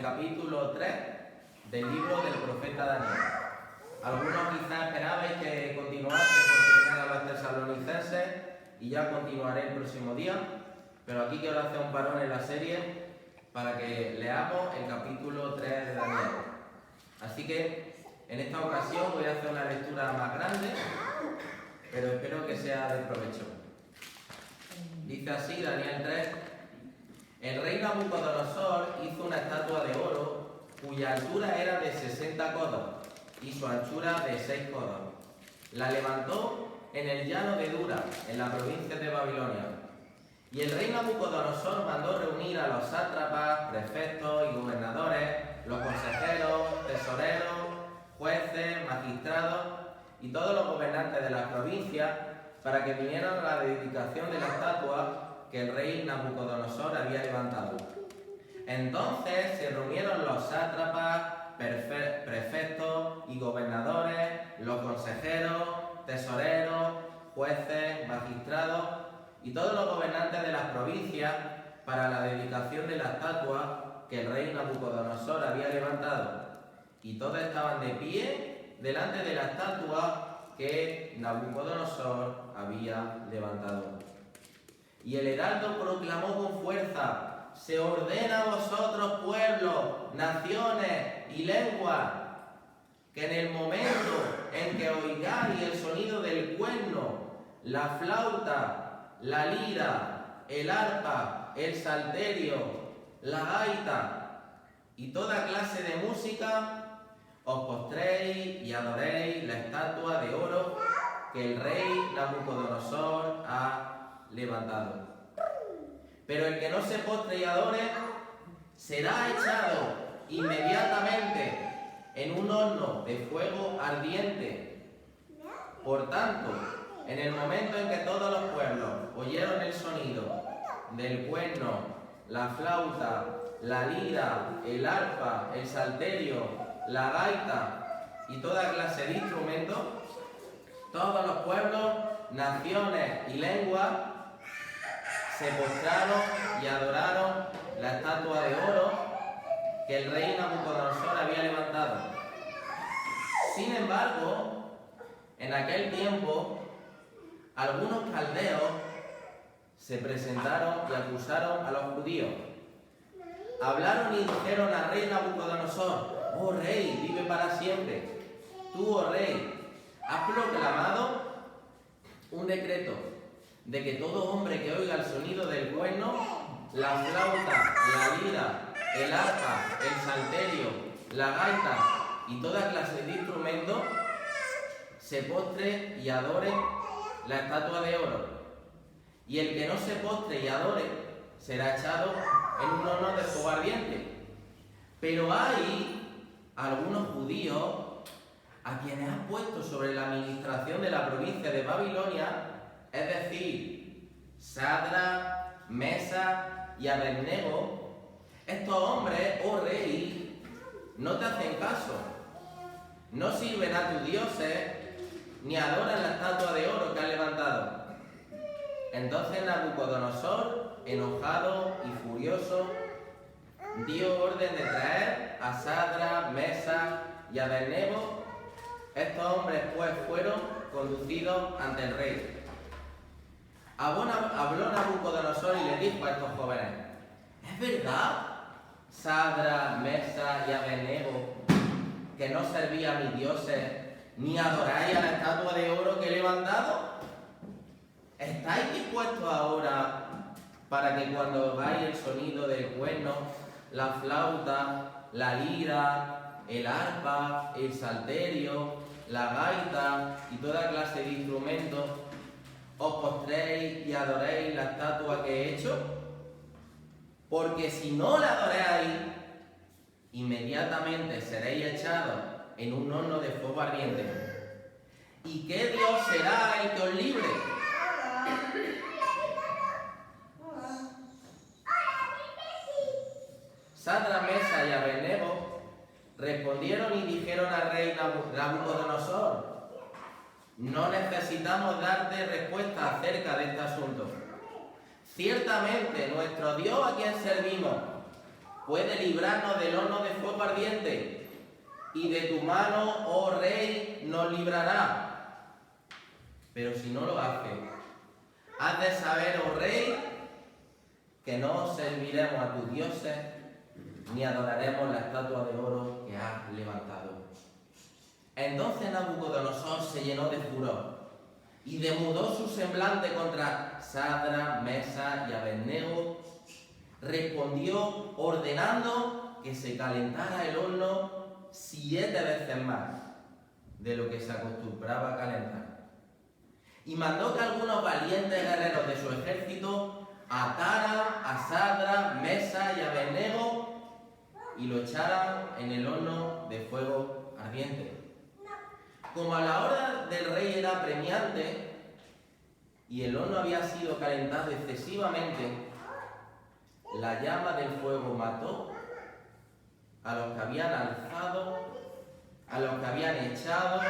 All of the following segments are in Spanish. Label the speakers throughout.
Speaker 1: el capítulo 3 del libro del profeta Daniel. Algunos quizás esperabais que continuase porque vienen a los tesalonicenses y ya continuaré el próximo día, pero aquí quiero hacer un parón en la serie para que leamos el capítulo 3 de Daniel. Así que en esta ocasión voy a hacer una lectura más grande, pero espero que sea de provecho. Dice así Daniel 3: El rey Nabucodonosor hizo una estatua de oro cuya altura era de 60 codos y su anchura de 6 codos. La levantó en el llano de Dura, en la provincia de Babilonia. Y el rey Nabucodonosor mandó reunir a los sátrapas, prefectos y gobernadores, los consejeros, tesoreros, jueces, magistrados y todos los gobernantes de las provincias para que vinieran a la dedicación de la estatua que el rey Nabucodonosor había levantado. Entonces se reunieron los sátrapas, prefectos y gobernadores, los consejeros, tesoreros, jueces, magistrados y todos los gobernantes de las provincias para la dedicación de la estatua que el rey Nabucodonosor había levantado. Y todos estaban de pie delante de la estatua que Nabucodonosor había levantado. Y el heraldo proclamó con fuerza: se ordena a vosotros, pueblos, naciones y lenguas, que en el momento en que oigáis el sonido del cuerno, la flauta, la lira, el arpa, el salterio, la gaita y toda clase de música, os postréis y adoréis la estatua de oro que el rey Nabucodonosor ha levantado. Pero el que no se postre y adore será echado inmediatamente en un horno de fuego ardiente. Por tanto, en el momento en que todos los pueblos oyeron el sonido del cuerno, la flauta, la lira, el arpa, el salterio, la gaita y toda clase de instrumentos, todos los pueblos, naciones y lenguas se postraron y adoraron la estatua de oro que el rey Nabucodonosor había levantado. Sin embargo, en aquel tiempo, algunos caldeos se presentaron y acusaron a los judíos. Hablaron y dijeron al rey Nabucodonosor: oh rey, vive para siempre. Tú, oh rey, has proclamado un decreto de que todo hombre que oiga el sonido del cuerno, la flauta, la lira, el arpa, el salterio, la gaita y toda clase de instrumentos, se postre y adore la estatua de oro. Y el que no se postre y adore será echado en un horno de fuego ardiente. Pero hay algunos judíos a quienes has puesto sobre la administración de la provincia de Babilonia, es decir, Sadra, Mesa y Abednego. Estos hombres, oh rey, no te hacen caso, no sirven a tus dioses ni adoran la estatua de oro que has levantado. Entonces Nabucodonosor, enojado y furioso, dio orden de traer a Sadra, Mesa y Abednego. Estos hombres pues fueron conducidos ante el rey. Habló Nabucodonosor y le dijo a estos jóvenes: ¿es verdad, Sadra, Mesa y Abednego, que no servís a mis dioses ni adoráis a la estatua de oro que he levantado? ¿Estáis dispuestos ahora para que cuando oigáis el sonido del cuerno, la flauta, la lira, el arpa, el salterio, la gaita y toda clase de instrumentos, os postréis y adoréis la estatua que he hecho? Porque si no la adoráis, inmediatamente seréis echados en un horno de fuego ardiente. ¿Y qué Dios será el que os libre? Sadra, Mesa y Abednego respondieron y dijeron al rey Nabucodonosor: no necesitamos darte respuesta acerca de este asunto. Ciertamente nuestro Dios a quien servimos, puede librarnos del horno de fuego ardiente, y de tu mano, oh rey, nos librará. Pero si no lo hace, has de saber, oh rey, que no serviremos a tus dioses, ni adoraremos la estatua de oro que has levantado. Entonces Nabucodonosor se llenó de furor y demudó su semblante contra Sadra, Mesa y Abednego. Respondió ordenando que se calentara el horno 7 veces más de lo que se acostumbraba a calentar. Y mandó que algunos valientes guerreros de su ejército ataran a Sadra, Mesa y Abednego y lo echaran en el horno de fuego ardiente. Como a la hora del rey era apremiante y el horno había sido calentado excesivamente, la llama del fuego mató a los que habían alzado, a los que habían echado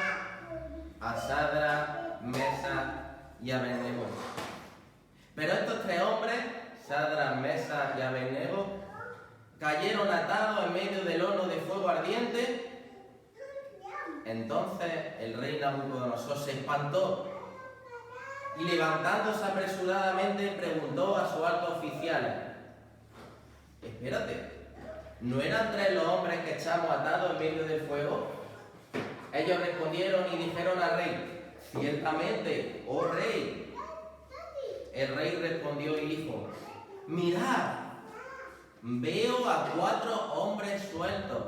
Speaker 1: a Sadra, Mesa y Abednego. Pero estos 3 hombres, Sadra, Mesa y Abednego, cayeron atados en medio del horno de fuego ardiente. Entonces el rey Nabucodonosor se espantó y levantándose apresuradamente preguntó a sus altos oficiales: espérate, ¿no eran 3 los hombres que echamos atados en medio del fuego? Ellos respondieron y dijeron al rey: ciertamente, oh rey. El rey respondió y dijo: mirad, veo a 4 hombres sueltos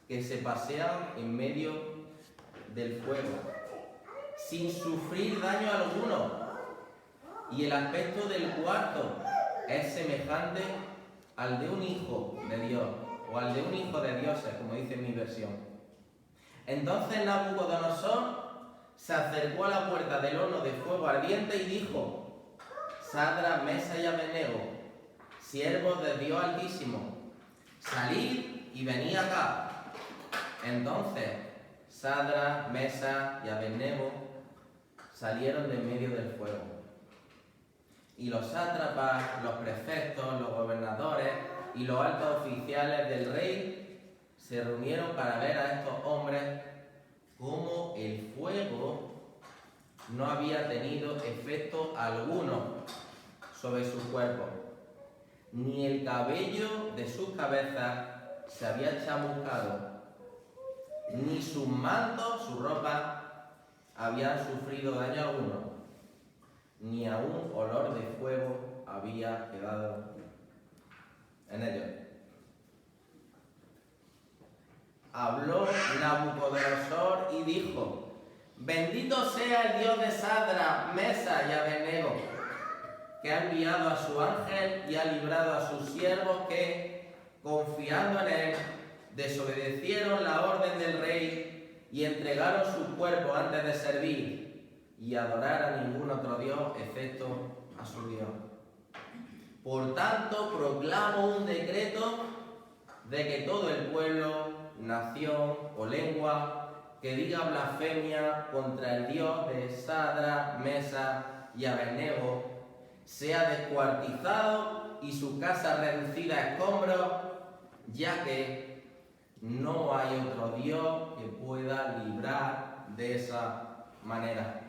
Speaker 1: que se pasean en medio del fuego, sin sufrir daño alguno, y el aspecto del cuarto es semejante al de un hijo de Dios, o al de un hijo de dioses, como dice mi versión. Entonces Nabucodonosor se acercó a la puerta del horno de fuego ardiente y dijo: Sadra, Mesa y Abednego, siervos de Dios Altísimo, salid y venid acá. Entonces Sadra, Mesa y Abednego salieron de en medio del fuego. Y los sátrapas, los prefectos, los gobernadores y los altos oficiales del rey se reunieron para ver a estos hombres cómo el fuego no había tenido efecto alguno sobre sus cuerpos, ni el cabello de sus cabezas se había chamuscado, ni sus mantos, su ropa, habían sufrido daño alguno, ni aún olor de fuego había quedado en ellos. Habló Nabucodonosor y dijo: bendito sea el Dios de Sadra, Mesa y Abednego, que ha enviado a su ángel y ha librado a sus siervos que, confiando en él, desobedecieron la orden del rey y entregaron sus cuerpos antes de servir y adorar a ningún otro Dios excepto a su Dios. Por tanto, proclamo un decreto de que todo el pueblo, nación o lengua que diga blasfemia contra el Dios de Sadra, Mesa y Abednego sea descuartizado y su casa reducida a escombros, ya que no hay otro Dios que pueda librar de esa manera.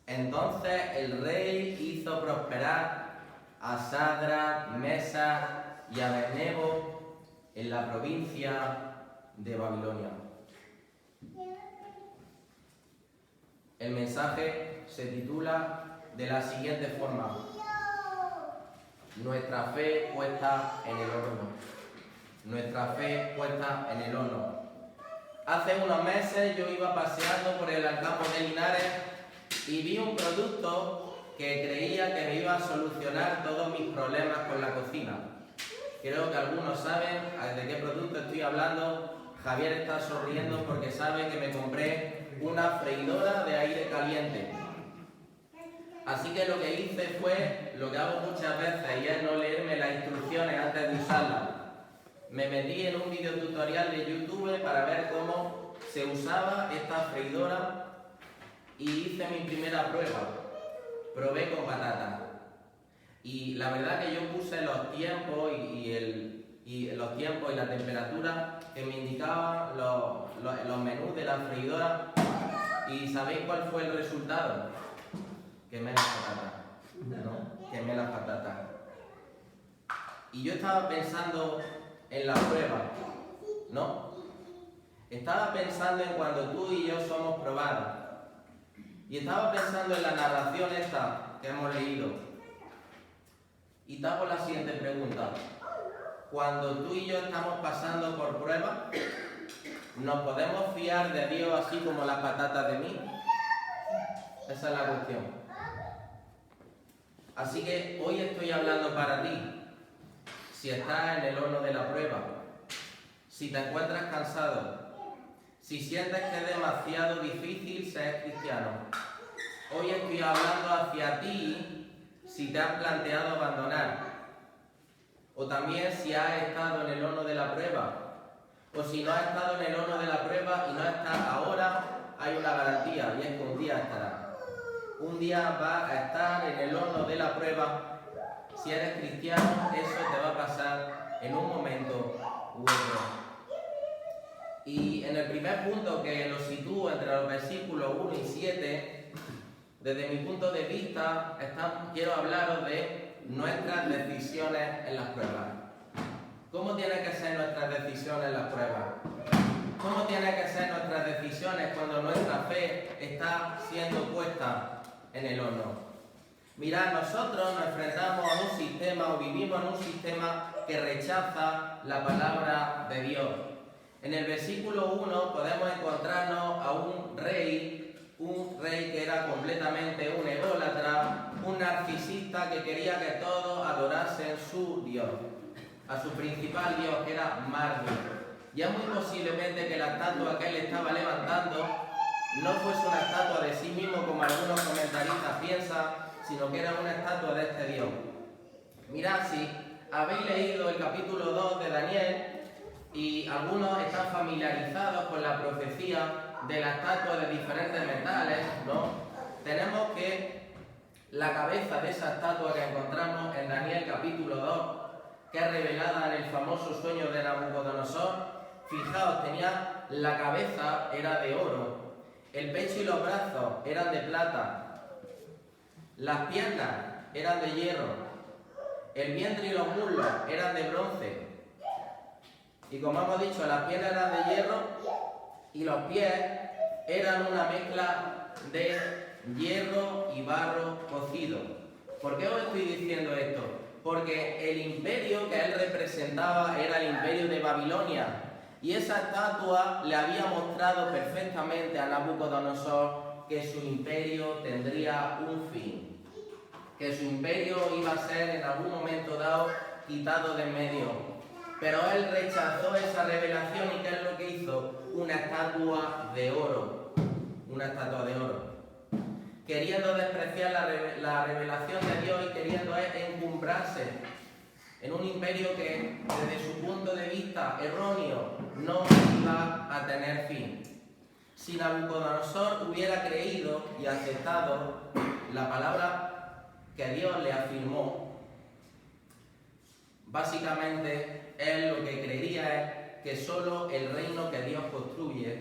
Speaker 1: Entonces el rey hizo prosperar a Sadra, Mesa y Abednego en la provincia de Babilonia. El mensaje se titula de la siguiente forma: nuestra fe puesta en el horno. Nuestra fe puesta en el horno. Hace unos meses yo iba paseando por el Alcampo de Linares y vi un producto que creía que me iba a solucionar todos mis problemas con la cocina. Creo que algunos saben de qué producto estoy hablando. Javier está sonriendo porque sabe que me compré una freidora de aire caliente. Así que lo que hice fue lo que hago muchas veces, y es no leerme las instrucciones antes de usarla. Me metí en un video tutorial de YouTube para ver cómo se usaba esta freidora y hice mi primera prueba. Probé con patata. Y la verdad que yo puse los tiempos y los tiempos y la temperatura que me indicaban los menús de la freidora. ¿Y sabéis cuál fue el resultado? Quemé las patatas, ¿no? Quemé las patatas. Y yo estaba pensando en la prueba, ¿no? Estaba pensando en cuando tú y yo somos probados. Y estaba pensando en la narración esta que hemos leído. Y te hago la siguiente pregunta. Cuando tú y yo estamos pasando por pruebas, ¿nos podemos fiar de Dios así como las patatas de mí? Esa es la cuestión. Así que hoy estoy hablando para ti. Si estás en el horno de la prueba, si te encuentras cansado, si sientes que es demasiado difícil ser cristiano, hoy estoy hablando hacia ti si te has planteado abandonar, o también si has estado en el horno de la prueba, o si no has estado en el horno de la prueba y no estás ahora, hay una garantía y es que un día estarás. Un día vas a estar en el horno de la prueba. Si eres cristiano, eso te va a pasar en un momento u otro. Y en el primer punto que lo sitúo entre los versículos 1 y 7, desde mi punto de vista, quiero hablaros de nuestras decisiones en las pruebas. ¿Cómo tienen que ser nuestras decisiones en las pruebas? ¿Cómo tienen que ser nuestras decisiones cuando nuestra fe está siendo puesta en el horno? Mirad, nosotros nos enfrentamos a un sistema o vivimos en un sistema que rechaza la palabra de Dios. En el versículo 1 podemos encontrarnos a un rey que era completamente un ególatra, un narcisista que quería que todos adorasen su Dios, a su principal Dios, que era Marduk. Ya muy posiblemente que la estatua que él estaba levantando no fuese una estatua de sí mismo, como algunos comentaristas piensan, sino que era una estatua de este Dios. Mirad, si habéis leído el capítulo 2 de Daniel, y algunos están familiarizados con la profecía de la estatua de diferentes metales, ¿no? Tenemos que la cabeza de esa estatua que encontramos en Daniel capítulo 2, que es revelada en el famoso sueño de Nabucodonosor, fijaos, tenía la cabeza, era de oro, el pecho y los brazos eran de plata, las piernas eran de hierro, el vientre y los muslos eran de bronce, y como hemos dicho, las piernas eran de hierro y los pies eran una mezcla de hierro y barro cocido. ¿Por qué os estoy diciendo esto? Porque el imperio que él representaba era el imperio de Babilonia, y esa estatua le había mostrado perfectamente a Nabucodonosor que su imperio tendría un fin, que su imperio iba a ser en algún momento dado quitado de en medio. Pero él rechazó esa revelación, y ¿qué es lo que hizo? Una estatua de oro. Una estatua de oro. Queriendo despreciar la revelación de Dios y queriendo encumbrarse en un imperio que, desde su punto de vista erróneo, no iba a tener fin. Si Nabucodonosor hubiera creído y aceptado la palabra que Dios le afirmó, básicamente él lo que creería es que solo el reino que Dios construye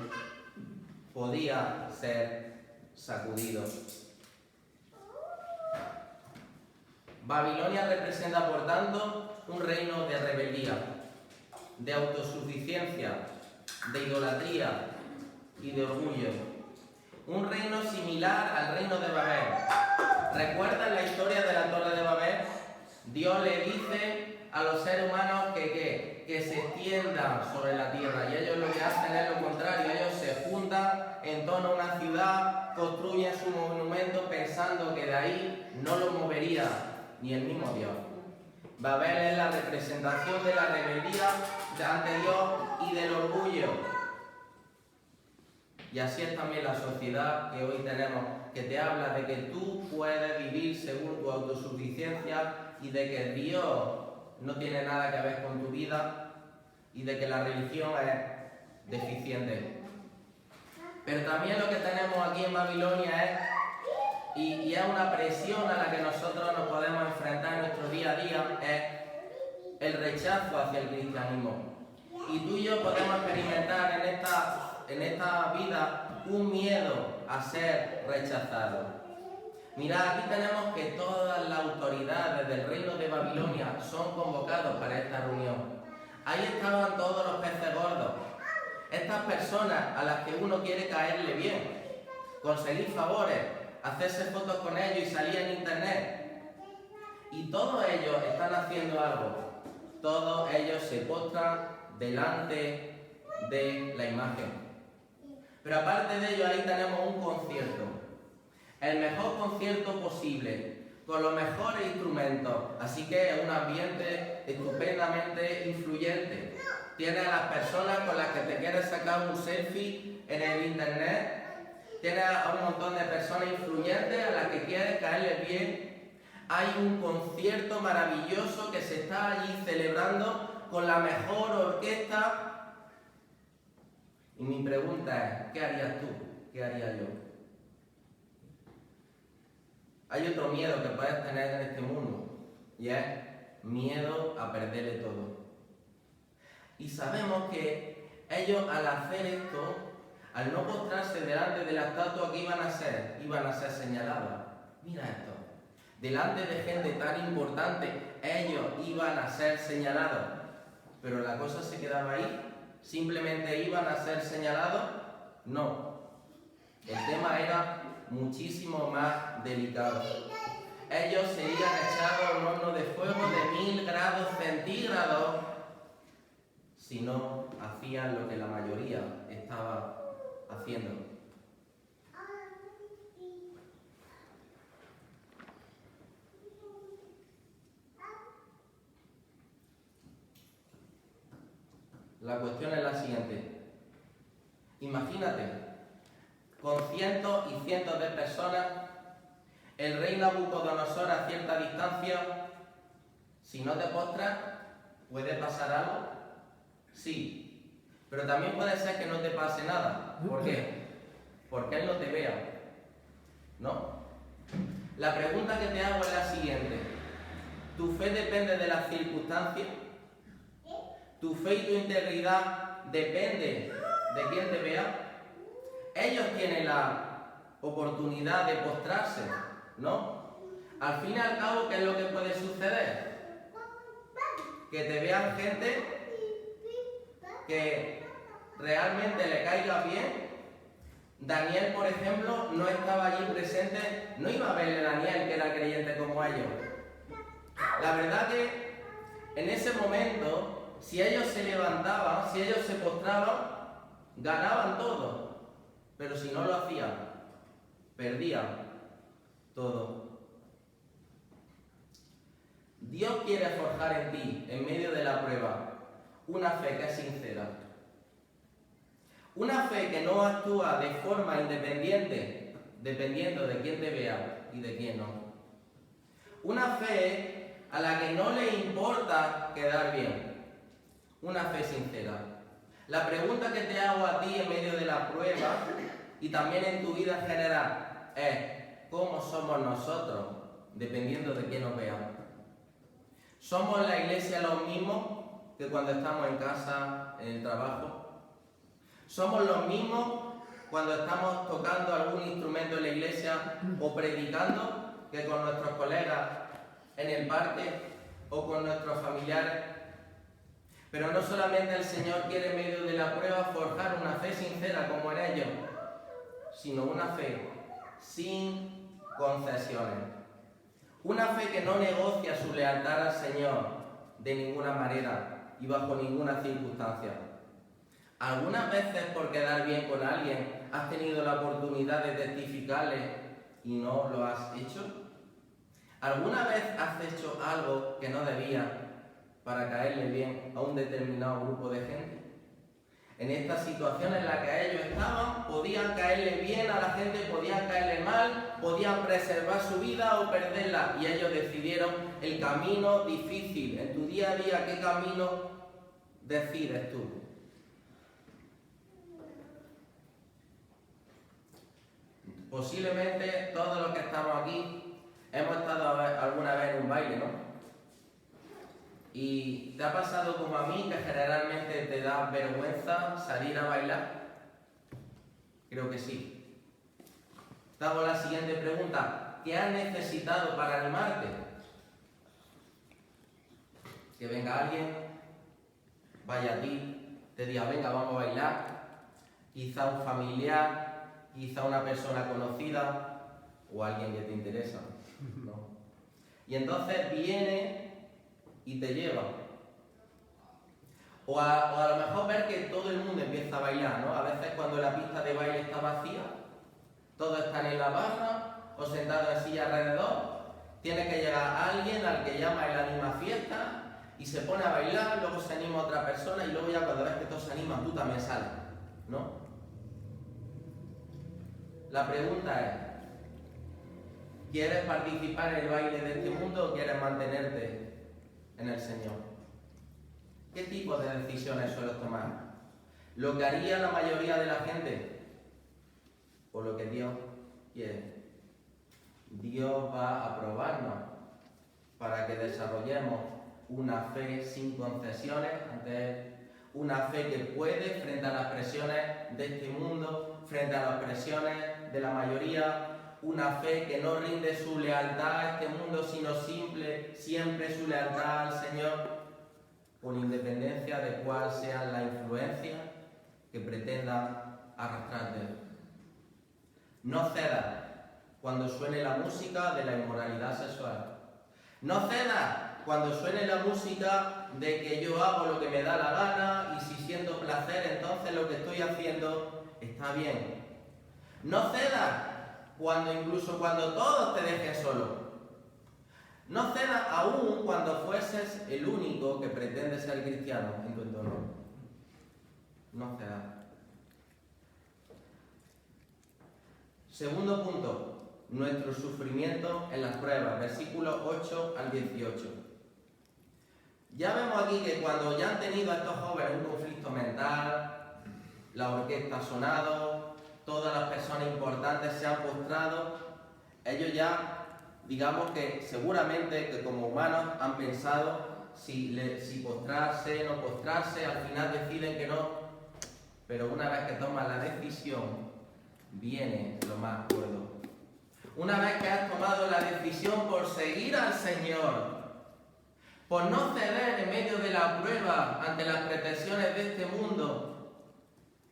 Speaker 1: podía ser sacudido. Babilonia representa, por tanto, un reino de rebeldía, de autosuficiencia, de idolatría y de orgullo. Un reino similar al reino de Babel. ¿Recuerdan la historia de la Torre de Babel? Dios le dice a los seres humanos que se extiendan sobre la tierra, y ellos lo que hacen es lo contrario. Ellos se juntan en torno a una ciudad, construyen su monumento pensando que de ahí no lo movería ni el mismo Dios. Babel es la representación de la rebeldía ante Dios y del orgullo. Y así es también la sociedad que hoy tenemos, que te habla de que tú puedes vivir según tu autosuficiencia y de que Dios no tiene nada que ver con tu vida y de que la religión es deficiente. Pero también lo que tenemos aquí en Babilonia es y es una presión a la que nosotros nos podemos enfrentar en nuestro día a día, es el rechazo hacia el cristianismo. Y tú y yo podemos experimentar en esta vida un miedo a ser rechazados. Mirad, aquí tenemos que todas las autoridades del reino de Babilonia son convocados para esta reunión. Ahí estaban todos los peces gordos. Estas personas a las que uno quiere caerle bien, conseguir favores, hacerse fotos con ellos y salir en internet. Y todos ellos están haciendo algo. Todos ellos se postran delante de la imagen. Pero aparte de ello, ahí tenemos un concierto. El mejor concierto posible, con los mejores instrumentos. Así que es un ambiente estupendamente influyente. Tienes a las personas con las que te quieres sacar un selfie en el internet. Tienes a un montón de personas influyentes a las que quieres caerles bien. Hay un concierto maravilloso que se está allí celebrando con la mejor orquesta. Y mi pregunta es, ¿qué harías tú? ¿Qué haría yo? Hay otro miedo que puedes tener en este mundo, y es miedo a perderle todo. Y sabemos que ellos, al hacer esto, al no postrarse delante de la estatua, ¿qué iban a hacer? Iban a ser señalados. Mira esto. Delante de gente tan importante, ellos iban a ser señalados. Pero la cosa se quedaba ahí. ¿Simplemente iban a ser señalados? No. El tema era muchísimo más delicado. Ellos serían echados a un horno de fuego de 1000 grados centígrados si no hacían lo que la mayoría estaba haciendo. La cuestión es la siguiente. Imagínate, con cientos y cientos de personas, el rey Nabucodonosor a cierta distancia, si no te postras, ¿puede pasar algo? Sí, pero también puede ser que no te pase nada. ¿Por qué? Porque él no te vea, ¿no? La pregunta que te hago es la siguiente. ¿Tu fe depende de las circunstancias? ¿Tu fe y tu integridad depende de quién te vea? Ellos tienen la oportunidad de postrarse, ¿no? Al fin y al cabo, ¿qué es lo que puede suceder? Que te vean gente que realmente le caiga bien. Daniel, por ejemplo, no estaba allí presente, no iba a verle a Daniel, que era creyente como ellos. La verdad que en ese momento, si ellos se levantaban, si ellos se postraban, ganaban todo. Pero si no lo hacían, perdían todo. Dios quiere forjar en ti, en medio de la prueba, una fe que es sincera. Una fe que no actúa de forma independiente, dependiendo de quién te vea y de quién no. Una fe a la que no le importa quedar bien. Una fe sincera. La pregunta que te hago a ti en medio de la prueba y también en tu vida en general es: ¿cómo somos nosotros dependiendo de quién nos vea? ¿Somos la iglesia los mismos que cuando estamos en casa, en el trabajo? ¿Somos los mismos cuando estamos tocando algún instrumento en la iglesia o predicando que con nuestros colegas en el parque o con nuestros familiares? Pero no solamente el Señor quiere en medio de la prueba forjar una fe sincera como en ellos, sino una fe sin concesiones. Una fe que no negocia su lealtad al Señor de ninguna manera y bajo ninguna circunstancia. ¿Algunas veces por quedar bien con alguien has tenido la oportunidad de testificarle y no lo has hecho? ¿Alguna vez has hecho algo que no debías para caerle bien a un determinado grupo de gente? En esta situación en la que ellos estaban, podían caerle bien a la gente, podían caerle mal, podían preservar su vida o perderla, y ellos decidieron el camino difícil. En tu día a día, ¿qué camino decides tú? Posiblemente todos los que estamos aquí hemos estado alguna vez en un baile, ¿no? ¿Y te ha pasado como a mí que generalmente te da vergüenza salir a bailar? Creo que sí. Te hago la siguiente pregunta. ¿Qué has necesitado para animarte? Que venga alguien, vaya a ti, te diga, venga, vamos a bailar. Quizá un familiar, quizá una persona conocida o alguien que te interesa, ¿no? Y entonces viene y te lleva. O a lo mejor ver que todo el mundo empieza a bailar, ¿no? A veces cuando la pista de baile está vacía, todos están en la barra o sentados en silla alrededor, tiene que llegar alguien al que llama el anima fiesta y se pone a bailar, luego se anima otra persona y luego ya cuando ves que todos se animan, tú también sales, ¿no? La pregunta es, ¿quieres participar en el baile de este mundo o quieres mantenerte en el Señor? ¿Qué tipo de decisiones sueles tomar? ¿Lo que haría la mayoría de la gente? ¿O lo que Dios quiere? Dios va a probarnos para que desarrollemos una fe sin concesiones ante Él, una fe que puede frente a las presiones de este mundo, frente a las presiones de la mayoría, una fe que no rinde su lealtad a este mundo, sino siempre su lealtad al Señor, con independencia de cuál sea la influencia que pretenda arrastrarte. No cedas cuando suene la música de la inmoralidad sexual. No cedas cuando suene la música de que yo hago lo que me da la gana y si siento placer, entonces lo que estoy haciendo está bien. No cedas incluso cuando todos te dejen solo. No cedas aún cuando fueses el único que pretende ser cristiano en tu entorno. No cedas. Segundo punto, nuestro sufrimiento en las pruebas, versículos 8 al 18. Ya vemos aquí que cuando ya han tenido estos jóvenes un conflicto mental, la orquesta ha sonado, todas las personas importantes se han postrado, ellos ya, digamos que seguramente que como humanos han pensado si postrarse, no postrarse, al final deciden que no, pero una vez que toman la decisión, viene lo más gordo. Una vez que has tomado la decisión por seguir al Señor, por no ceder en medio de la prueba ante las pretensiones de este mundo,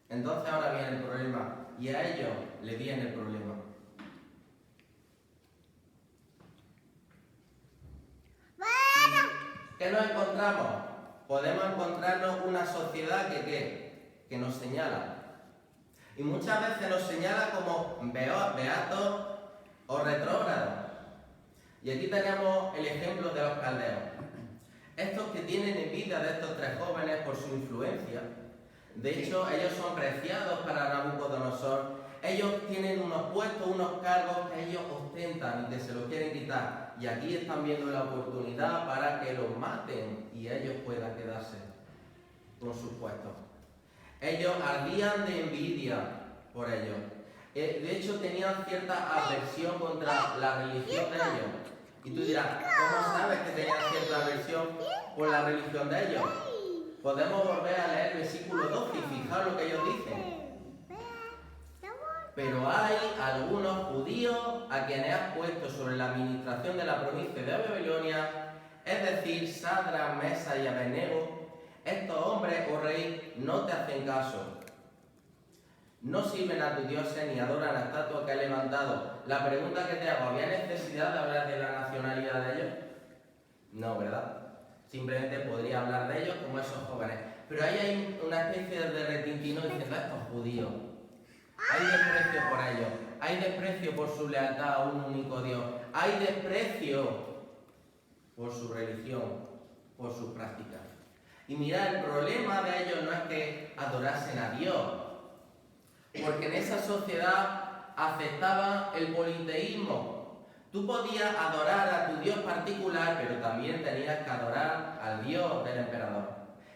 Speaker 1: entonces ahora viene el problema y a ellos le viene el problema. ¿Qué nos encontramos? Podemos encontrarnos una sociedad que nos señala. Y muchas veces nos señala como beatos o retrógrados. Y aquí tenemos el ejemplo de los caldeos. Estos que tienen envidia de estos tres jóvenes por su influencia. De hecho, ellos son preciados para Nabucodonosor. Ellos tienen unos puestos, unos cargos que ellos ostentan y que se los quieren quitar. Y aquí están viendo la oportunidad para que los maten y ellos puedan quedarse con sus puestos. Ellos ardían de envidia por ellos. De hecho, tenían cierta aversión contra la religión de ellos. Y tú dirás, ¿cómo sabes que tenían cierta aversión por la religión de ellos? Podemos volver a leer el versículo 12 y fijar lo que ellos dicen. Pero hay algunos judíos a quienes has puesto sobre la administración de la provincia de Babilonia, es decir, Sadra, Mesa y Abednego. Estos hombres, oh rey, no te hacen caso. No sirven a tus dioses ni adoran la estatua que he levantado. La pregunta que te hago, ¿había necesidad de hablar de la nacionalidad de ellos? No, ¿verdad? Simplemente podría hablar de ellos como esos jóvenes. Pero ahí hay una especie de retintino diciendo a estos judíos. Hay desprecio por ellos. Hay desprecio por su lealtad a un único Dios. Hay desprecio por su religión, por sus prácticas. Y mirad, el problema de ellos no es que adorasen a Dios, porque en esa sociedad aceptaban el politeísmo. Tú podías adorar a tu Dios particular, pero también tenías que adorar al Dios del emperador.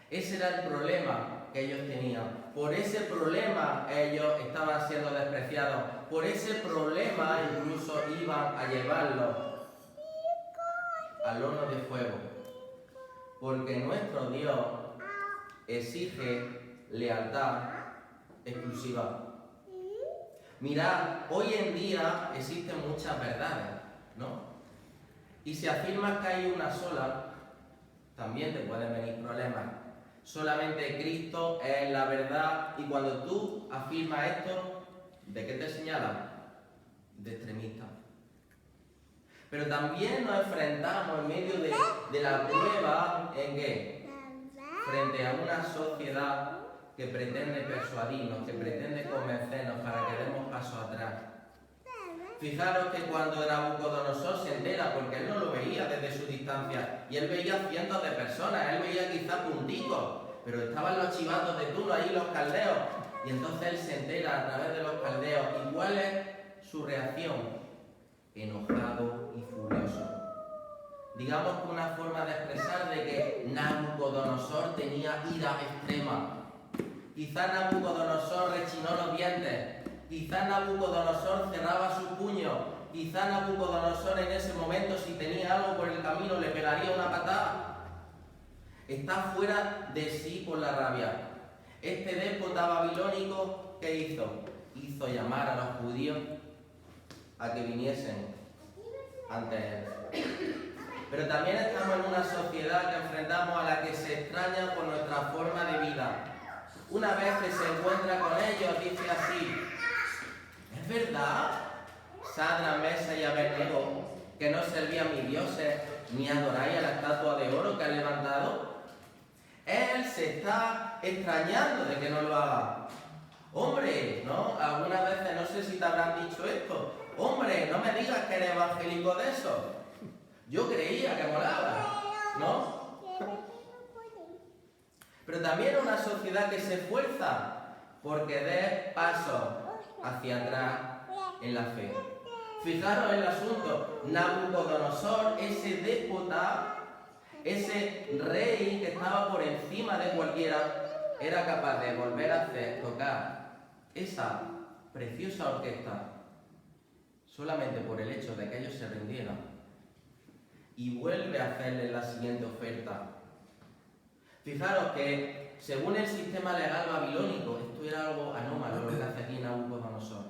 Speaker 1: Ese era el problema que ellos tenían. Por ese problema ellos estaban siendo despreciados, por ese problema incluso iban a llevarlo al horno de fuego, porque nuestro Dios exige lealtad exclusiva. Mirad, hoy en día existen muchas verdades, ¿no? Y si afirmas que hay una sola, también te pueden venir problemas. Solamente Cristo es la verdad, y cuando tú afirmas esto, ¿de qué te señalan? De extremista. Pero también nos enfrentamos en medio de la prueba en que, frente a una sociedad que pretende persuadirnos, que pretende convencernos para que demos paso atrás. Fijaros que cuando Nabucodonosor se entera, porque él no lo veía desde su distancia, y él veía cientos de personas, él veía quizás punticos, pero estaban los chivatos de turno ahí, los caldeos, y entonces él se entera a través de los caldeos. ¿Y cuál es su reacción? Enojado y furioso. Digamos que una forma de expresar de que Nabucodonosor tenía ira extrema. Quizás Nabucodonosor rechinó los dientes, quizás Nabucodonosor cerraba su puño, quizás Nabucodonosor en ese momento, si tenía algo por el camino, le pegaría una patada. Está fuera de sí por la rabia. Este déspota babilónico, ¿qué hizo? Hizo llamar a los judíos a que viniesen ante él. Pero también estamos en una sociedad que enfrentamos a la que se extraña por nuestra forma de vida. Una vez que se encuentra con ellos, dice así: ¿es verdad, Sadra, Mesa y Abednego, que no servían mis dioses ni adoráis a la estatua de oro que han levantado? Él se está extrañando de que no lo haga. Hombre, ¿no? Algunas veces no sé si te habrán dicho esto. Hombre, no me digas que eres evangélico de eso. Yo creía que molaba, ¿no? Pero también una sociedad que se esfuerza porque dé pasos hacia atrás en la fe. Fijaros en el asunto. Nabucodonosor, ese déspota, ese rey que estaba por encima de cualquiera, era capaz de volver a tocar esa preciosa orquesta solamente por el hecho de que ellos se rindieran, y vuelve a hacerles la siguiente oferta. Fijaros que, según el sistema legal babilónico, esto era algo anómalo lo que hace aquí Nabucodonosor.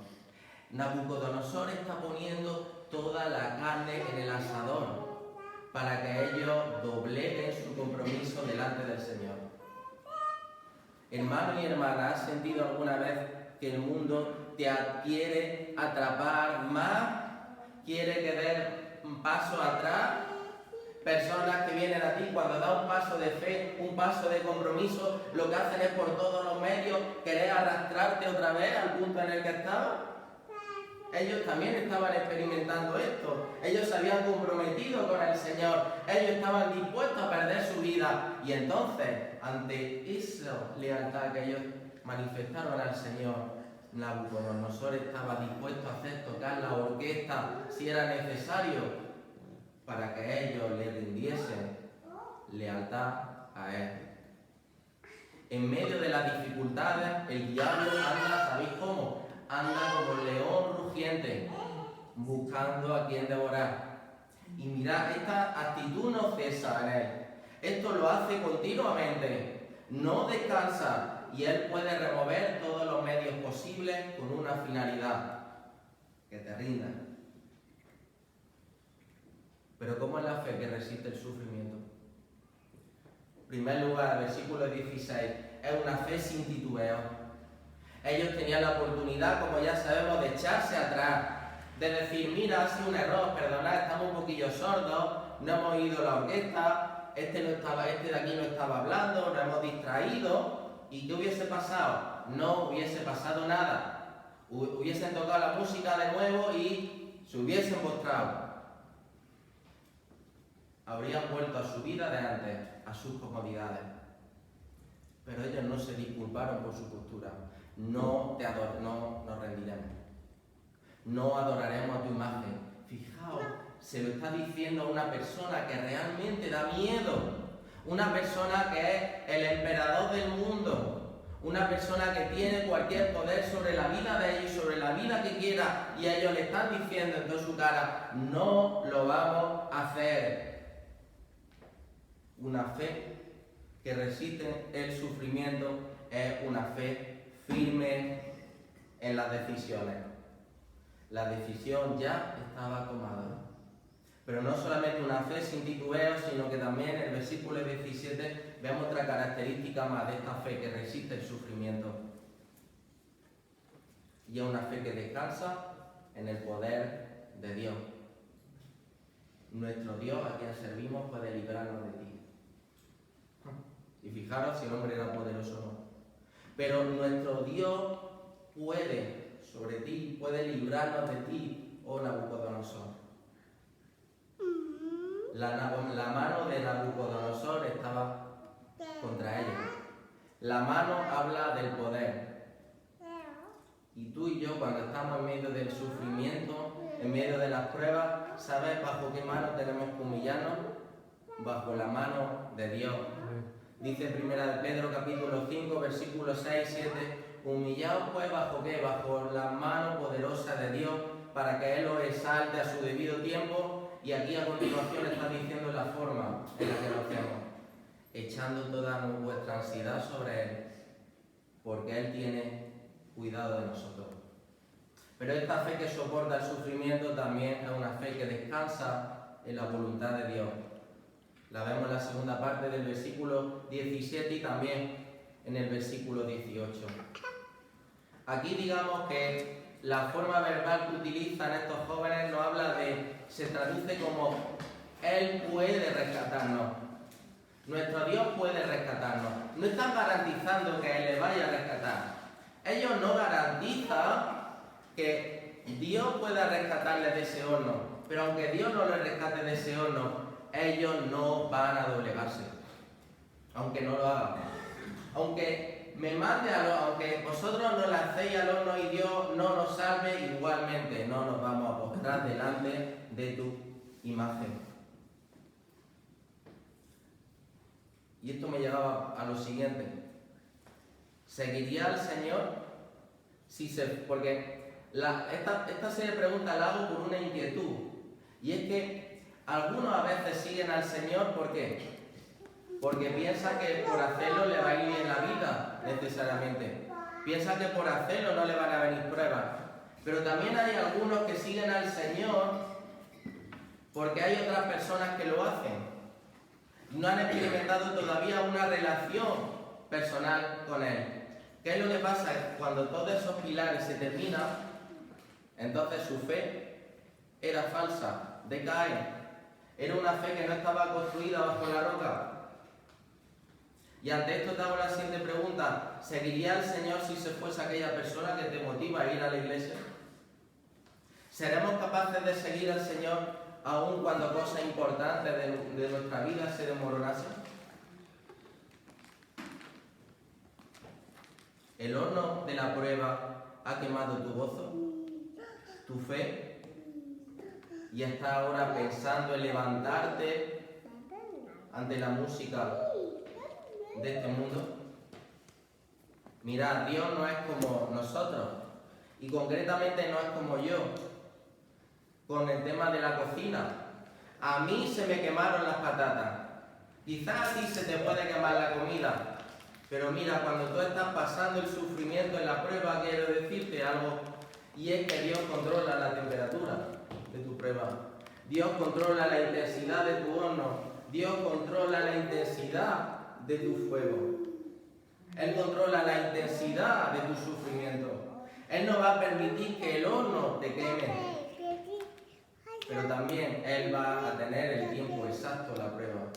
Speaker 1: Nabucodonosor está poniendo toda la carne en el asador para que ellos dobleguen su compromiso delante del Señor. Hermano y hermana, ¿has sentido alguna vez que el mundo te quiere atrapar más? ¿Quiere que des un paso atrás? Personas que vienen a ti cuando da un paso de fe, un paso de compromiso, lo que hacen es por todos los medios querer arrastrarte otra vez al punto en el que estabas. Ellos también estaban experimentando esto. Ellos se habían comprometido con el Señor. Ellos estaban dispuestos a perder su vida. Y entonces, ante esa lealtad que ellos manifestaron al Señor, Nabucodonosor estaba dispuesto a hacer tocar la orquesta si era necesario, para que ellos le rindiesen lealtad a Él. En medio de las dificultades, el diablo anda, ¿sabéis cómo? Anda como león rugiente, buscando a quien devorar. Y mirad, esta actitud no cesa en él. Esto lo hace continuamente, no descansa, y él puede remover todos los medios posibles con una finalidad: que te rindan. Pero ¿cómo es la fe que resiste el sufrimiento? En primer lugar, versículo 16, es una fe sin titubeo. Ellos tenían la oportunidad, como ya sabemos, de echarse atrás, de decir: mira, ha sido un error, perdonad, estamos un poquillo sordos, no hemos oído la orquesta, este de aquí no estaba hablando, nos hemos distraído. ¿Y qué hubiese pasado? No hubiese pasado nada. Hubiesen tocado la música de nuevo y se hubiesen postrado. Habrían vuelto a su vida de antes, a sus comodidades. Pero ellos no se disculparon por su postura. No nos rendiremos. No adoraremos a tu imagen. Fijaos, se lo está diciendo a una persona que realmente da miedo. Una persona que es el emperador del mundo. Una persona que tiene cualquier poder sobre la vida de ellos, sobre la vida que quiera, y ellos le están diciendo en toda su cara, no lo vamos a hacer. Una fe que resiste el sufrimiento es una fe firme en las decisiones. La decisión ya estaba tomada. Pero no solamente una fe sin titubeo, sino que también en el versículo 17 vemos otra característica más de esta fe que resiste el sufrimiento. Y es una fe que descansa en el poder de Dios. Nuestro Dios, a quien servimos, puede librarnos de ti. Y fijaros si el hombre era poderoso o no. Pero nuestro Dios puede sobre ti, puede librarnos de ti, oh Nabucodonosor. La mano de Nabucodonosor estaba contra ellos. La mano habla del poder. Y tú y yo, cuando estamos en medio del sufrimiento, en medio de las pruebas, ¿sabes bajo qué mano tenemos que humillarnos? Bajo la mano de Dios. Dice 1 Pedro capítulo 5, versículos 6 y 7, humillaos pues bajo qué, bajo la mano poderosa de Dios, para que Él os exalte a su debido tiempo. Y aquí a continuación está diciendo la forma en la que lo hacemos, echando toda vuestra ansiedad sobre Él, porque Él tiene cuidado de nosotros. Pero esta fe que soporta el sufrimiento también es una fe que descansa en la voluntad de Dios. La vemos en la segunda parte del versículo 17 y también en el versículo 18. Aquí digamos que la forma verbal que utilizan estos jóvenes nos habla se traduce como Él puede rescatarnos. Nuestro Dios puede rescatarnos. No están garantizando que Él les vaya a rescatar. Ellos no garantizan que Dios pueda rescatarles de ese horno. Pero aunque Dios no les rescate de ese horno, ellos no van a doblegarse. Aunque no lo hagan. Aunque me mande aunque vosotros no lancéis al horno y Dios no nos salve, igualmente no nos vamos a postrar delante de tu imagen. Y esto me llevaba a lo siguiente. ¿Seguiría al Señor? Porque esta serie de preguntas la hago por una inquietud. Y es que algunos a veces siguen al Señor, ¿por qué? Porque piensa que por hacerlo le va a ir bien la vida, necesariamente. Piensa que por hacerlo no le van a venir pruebas. Pero también hay algunos que siguen al Señor porque hay otras personas que lo hacen. No han experimentado todavía una relación personal con Él. ¿Qué es lo que pasa? Cuando todos esos pilares se terminan, entonces su fe era falsa, decae. Era una fe que no estaba construida bajo la roca. Y ante esto te hago la siguiente pregunta. ¿Seguiría al Señor si se fuese aquella persona que te motiva a ir a la iglesia? ¿Seremos capaces de seguir al Señor aun cuando cosas importantes de nuestra vida se desmoronasen? ¿El horno de la prueba ha quemado tu gozo, tu fe? ¿Y estás ahora pensando en levantarte ante la música de este mundo? Mirad, Dios no es como nosotros, y concretamente no es como yo, con el tema de la cocina. A mí se me quemaron las patatas, quizás a ti se te puede quemar la comida, pero mira, cuando tú estás pasando el sufrimiento en la prueba, quiero decirte algo, y es que Dios controla la temperatura de tu prueba. Dios controla la intensidad de tu horno. Dios controla la intensidad de tu fuego. Él controla la intensidad de tu sufrimiento. Él no va a permitir que el horno te queme. Pero también Él va a tener el tiempo exacto la prueba.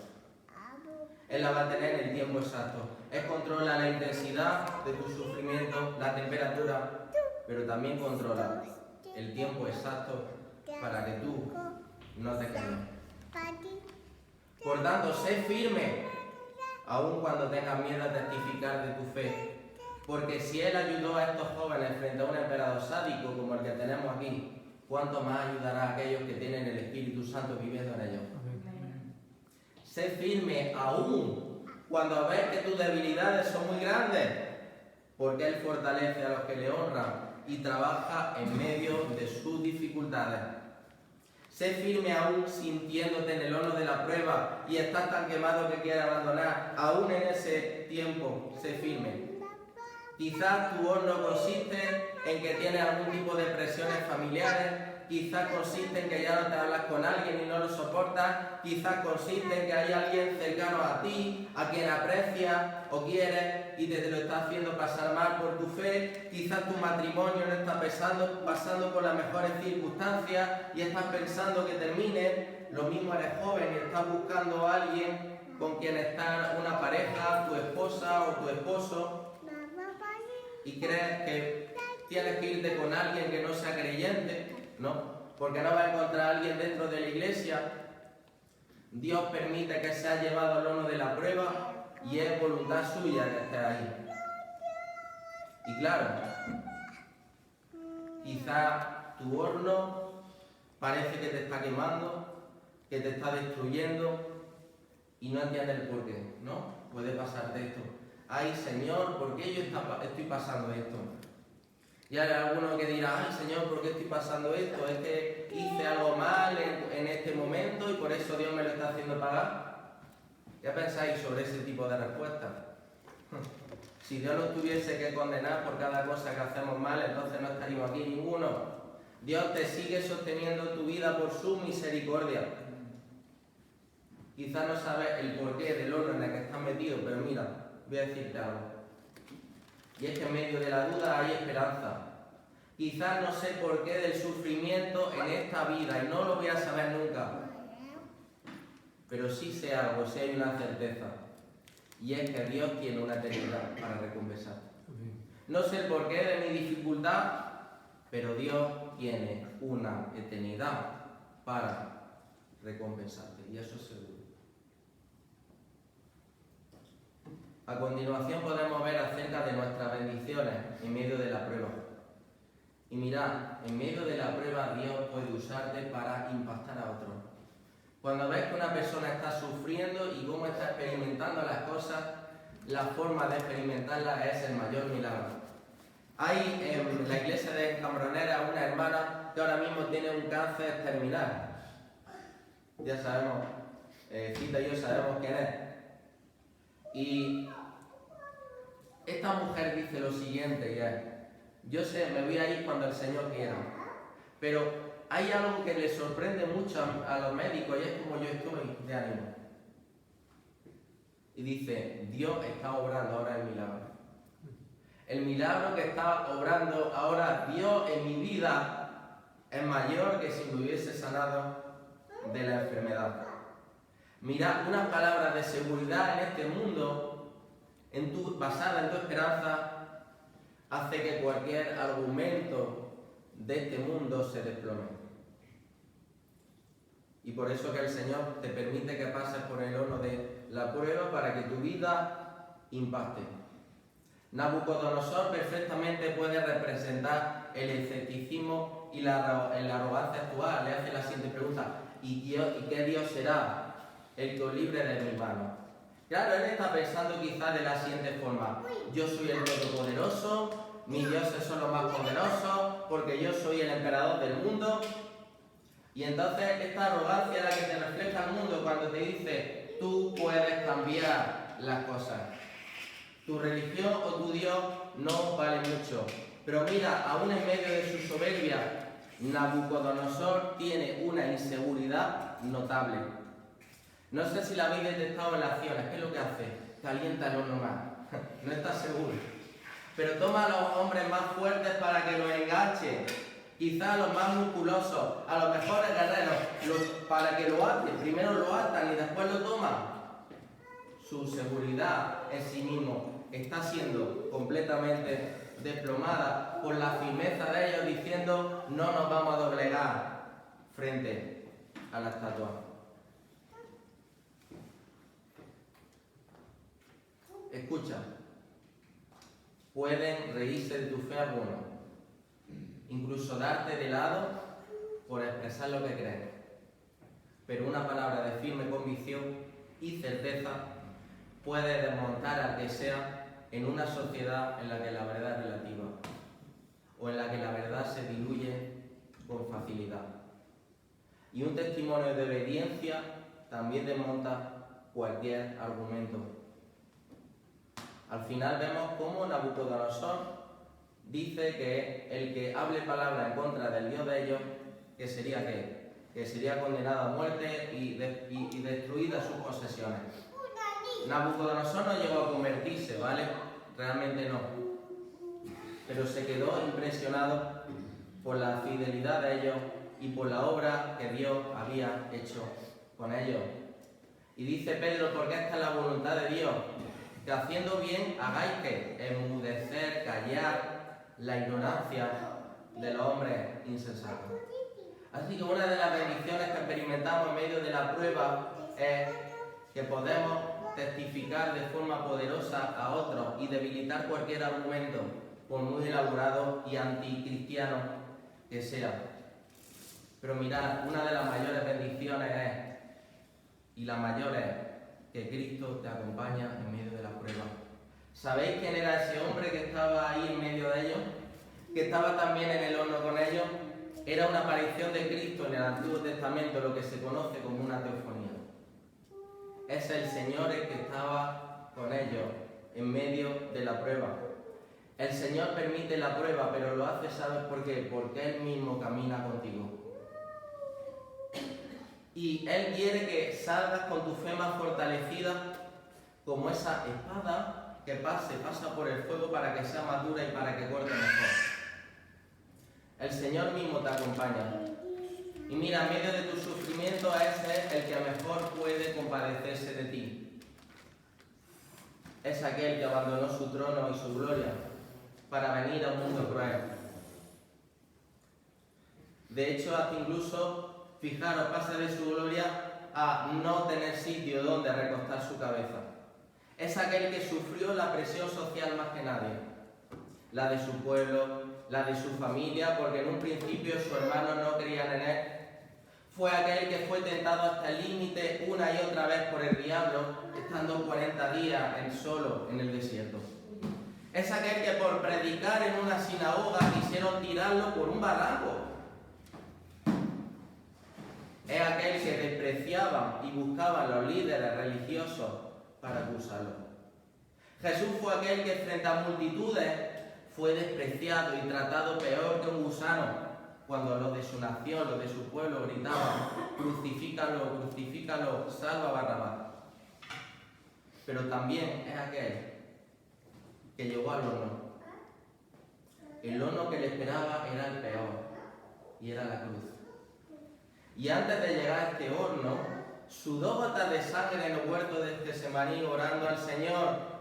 Speaker 1: Él la va a tener el tiempo exacto. Él controla la intensidad de tu sufrimiento, la temperatura, pero también controla el tiempo exacto para que tú no te quemes. Por tanto, sé firme, aun cuando tengas miedo a testificar de tu fe. Porque si Él ayudó a estos jóvenes frente a un emperador sádico como el que tenemos aquí, ¿cuánto más ayudará a aquellos que tienen el Espíritu Santo viviendo en ellos? Sé firme aún cuando ves que tus debilidades son muy grandes. porque Él fortalece a los que le honran y trabaja en medio de sus dificultades. Sé firme aún sintiéndote en el horno de la prueba y estás tan quemado que quieres abandonar. Aún en ese tiempo, sé firme. Quizás tu horno consiste en que tienes algún tipo de presiones familiares. Quizás consiste en que ya no te hablas con alguien y no lo soportas. Quizás consiste en que hay alguien cercano a ti, a quien aprecias o quieres y te lo está haciendo pasar mal por tu fe. Quizás tu matrimonio no está pasando por las mejores circunstancias y estás pensando que termine. Lo mismo eres joven y estás buscando a alguien con quien estar, una pareja, tu esposa o tu esposo, y crees que tienes que irte con alguien que no sea creyente. No, porque no vas a encontrar a alguien dentro de la iglesia. Dios permite que seas llevado al horno de la prueba y es voluntad suya que estés ahí. Y claro, quizás tu horno parece que te está quemando, que te está destruyendo y no entiendes el porqué, ¿no? Puede pasarte esto. Ay, Señor, ¿por qué yo estoy pasando esto? Y hay alguno que dirá, ay Señor, ¿por qué estoy pasando esto? Es que hice algo mal en este momento y por eso Dios me lo está haciendo pagar. ¿Qué pensáis sobre ese tipo de respuestas? Si Dios nos tuviese que condenar por cada cosa que hacemos mal, entonces no estaríamos aquí ninguno. Dios te sigue sosteniendo tu vida por su misericordia. Quizás no sabes el porqué del horno en el que estás metido, pero mira, voy a decirte algo. Y es que en medio de la duda hay esperanza. Quizás no sé por qué del sufrimiento en esta vida y no lo voy a saber nunca. Pero sí sé algo, sí hay una certeza. Y es que Dios tiene una eternidad para recompensarte. No sé el porqué de mi dificultad, pero Dios tiene una eternidad para recompensarte. Y eso es seguro. A continuación podemos ver acerca de nuestras bendiciones en medio de la prueba. Y mirad, en medio de la prueba Dios puede usarte para impactar a otros. Cuando ves que una persona está sufriendo y cómo está experimentando las cosas, la forma de experimentarlas es el mayor milagro. Hay en la iglesia de Cambronera una hermana que ahora mismo tiene un cáncer terminal. Ya sabemos, Cita y yo sabemos quién es. Y esta mujer dice lo siguiente, y es, yo sé, me voy a ir cuando el Señor quiera, pero hay algo que le sorprende mucho a los médicos y es como yo estoy de ánimo. Y dice, Dios está obrando ahora el milagro. El milagro que está obrando ahora Dios en mi vida es mayor que si me hubiese sanado de la enfermedad. Mirad, unas palabras de seguridad en este mundo, basada en tu esperanza, hace que cualquier argumento de este mundo se desplome. Y por eso que el Señor te permite que pases por el horno de la prueba para que tu vida impacte. Nabucodonosor perfectamente puede representar el escepticismo y la arrogancia actual. Le hace la siguiente pregunta, ¿y qué Dios será el que os libre de mi mano? Claro, él está pensando quizás de la siguiente forma, yo soy el Todopoderoso, mis dioses son los más poderosos, porque yo soy el emperador del mundo. Y entonces esta arrogancia es la que te refleja el mundo cuando te dice, tú puedes cambiar las cosas. Tu religión o tu Dios no vale mucho. Pero mira, aún en medio de su soberbia, Nabucodonosor tiene una inseguridad notable. No sé si la habéis detectado en las acciones. ¿Qué es lo que hace? Calienta el horno más. No está seguro. Pero toma a los hombres más fuertes para que los enganche. Quizás a los más musculosos, a los mejores guerreros, para que lo aten. Primero lo atan y después lo toman. Su seguridad en sí mismo está siendo completamente desplomada por la firmeza de ellos diciendo no nos vamos a doblegar frente a la estatua. Escucha, pueden reírse de tu fe algunos, incluso darte de lado por expresar lo que crees, pero una palabra de firme convicción y certeza puede desmontar al que sea en una sociedad en la que la verdad es relativa o en la que la verdad se diluye con facilidad. Y un testimonio de obediencia también desmonta cualquier argumento. Al final vemos cómo Nabucodonosor dice que el que hable palabra en contra del Dios de ellos, que sería ¿qué? Que sería condenado a muerte y destruidas sus posesiones. Nabucodonosor no llegó a convertirse, ¿vale? Realmente no. Pero se quedó impresionado por la fidelidad de ellos y por la obra que Dios había hecho con ellos. Y dice Pedro, porque esta es la voluntad de Dios, que haciendo bien hagáis que enmudecer, callar la ignorancia de los hombres insensatos. Así que una de las bendiciones que experimentamos en medio de la prueba es que podemos testificar de forma poderosa a otros y debilitar cualquier argumento, por muy elaborado y anticristiano que sea. Pero mirad, una de las mayores bendiciones es, y la mayor es, que Cristo te acompaña en medio de la prueba. ¿Sabéis quién era ese hombre que estaba ahí en medio de ellos? Que estaba también en el horno con ellos. Era una aparición de Cristo en el Antiguo Testamento, lo que se conoce como una teofonía. Es el Señor el que estaba con ellos en medio de la prueba. El Señor permite la prueba, pero lo hace, ¿sabes por qué? Porque Él mismo camina contigo. Y Él quiere que salgas con tu fe más fortalecida, como esa espada que pasa por el fuego para que sea más dura y para que corte mejor. El Señor mismo te acompaña. Y mira, en medio de tu sufrimiento ese es el que mejor puede compadecerse de ti. Es aquel que abandonó su trono y su gloria para venir a un mundo cruel. De hecho, hasta incluso, fijaros, pasa de su gloria a no tener sitio donde recostar su cabeza. Es aquel que sufrió la presión social más que nadie. La de su pueblo, la de su familia, porque en un principio sus hermanos no creían en él. Fue aquel que fue tentado hasta el límite una y otra vez por el diablo, estando 40 días solo en el desierto. Es aquel que por predicar en una sinagoga quisieron tirarlo por un barranco. Es aquel que despreciaban y buscaban los líderes religiosos para acusarlo. Jesús fue aquel que frente a multitudes fue despreciado y tratado peor que un gusano, cuando los de su nación, los de su pueblo gritaban: crucifícalo, crucifícalo, salva a Barrabás. Pero también es aquel que llegó al horno. El horno que le esperaba era el peor, y era la cruz. Y antes de llegar a este horno, sudó gotas de sangre en el huerto de Getsemaní orando al Señor.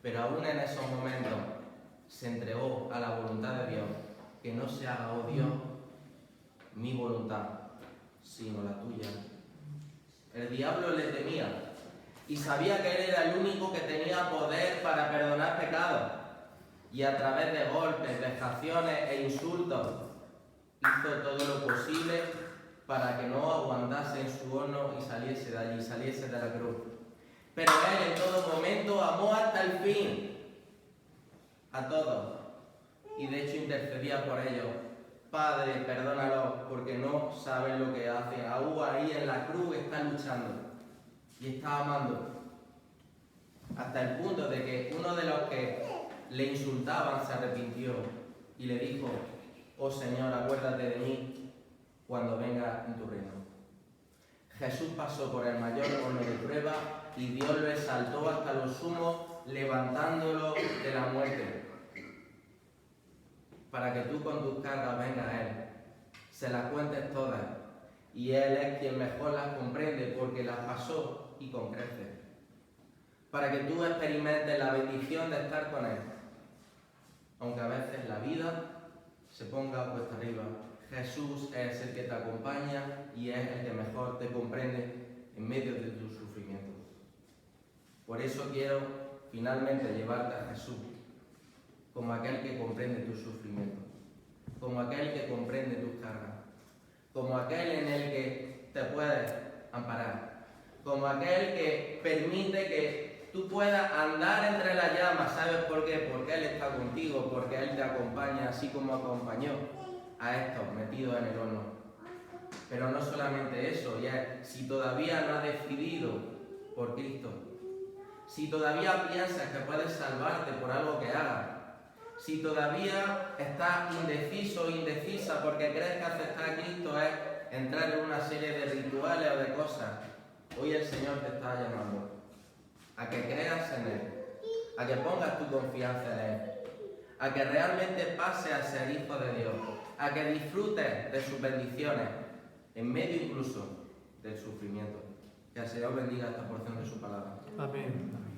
Speaker 1: Pero aún en esos momentos se entregó a la voluntad de Dios, que no se haga, oh Dios, mi voluntad, sino la tuya. El diablo le temía y sabía que él era el único que tenía poder para perdonar pecados. Y a través de golpes, vejaciones e insultos hizo todo lo posible para que no aguantase en su horno y saliese de allí, saliese de la cruz. Pero él en todo momento amó hasta el fin a todos, y de hecho intercedía por ellos. Padre, perdónalos porque no saben lo que hacen. Aún ahí en la cruz está luchando y está amando, hasta el punto de que uno de los que le insultaban se arrepintió y le dijo: oh Señor, acuérdate de mí cuando venga en tu reino. Jesús pasó por el mayor horno de prueba y Dios lo exaltó hasta lo sumo, levantándolo de la muerte, para que tú con tus cargas vengas a Él, se las cuentes todas, y Él es quien mejor las comprende porque las pasó y con creces, para que tú experimentes la bendición de estar con Él, aunque a veces la vida se ponga cuesta arriba. Jesús es el que te acompaña y es el que mejor te comprende en medio de tu sufrimiento. Por eso quiero finalmente llevarte a Jesús como aquel que comprende tu sufrimiento, como aquel que comprende tus cargas, como aquel en el que te puedes amparar, como aquel que permite que tú puedas andar entre las llamas. ¿Sabes por qué? Porque Él está contigo, porque Él te acompaña, así como acompañó a estos metidos en el horno. Pero no solamente eso, ya si todavía no has decidido por Cristo, si todavía piensas que puedes salvarte por algo que hagas, si todavía estás indeciso o indecisa porque crees que aceptar a Cristo es entrar en una serie de rituales o de cosas, hoy el Señor te está llamando a que creas en Él, a que pongas tu confianza en Él, a que realmente pases a ser hijo de Dios, a que disfrutes de sus bendiciones, en medio incluso del sufrimiento. Que el Señor bendiga esta porción de su palabra.
Speaker 2: Amén.